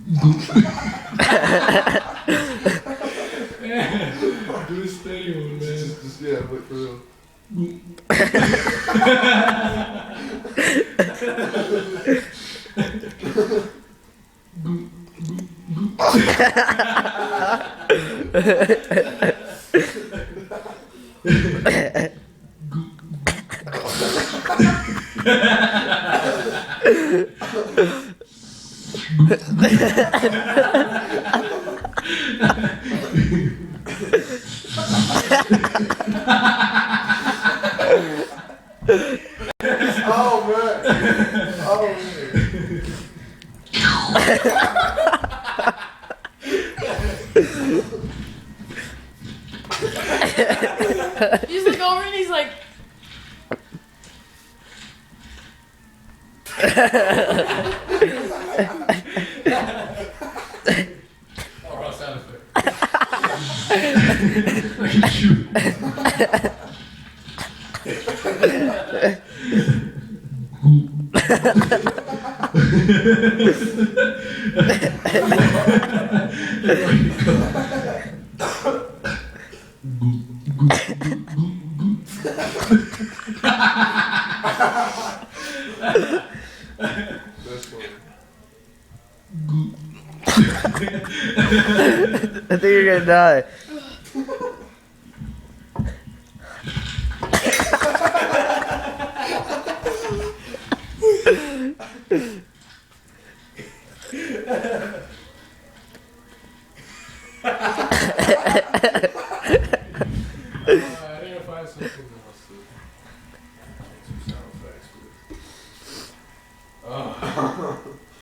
Do the steady one, man. Just yeah, but for real. Oh man. Oh man. He's like over and he's like, Oh, raw sound effect. Like a shoe. That's funny. I think you're gonna die.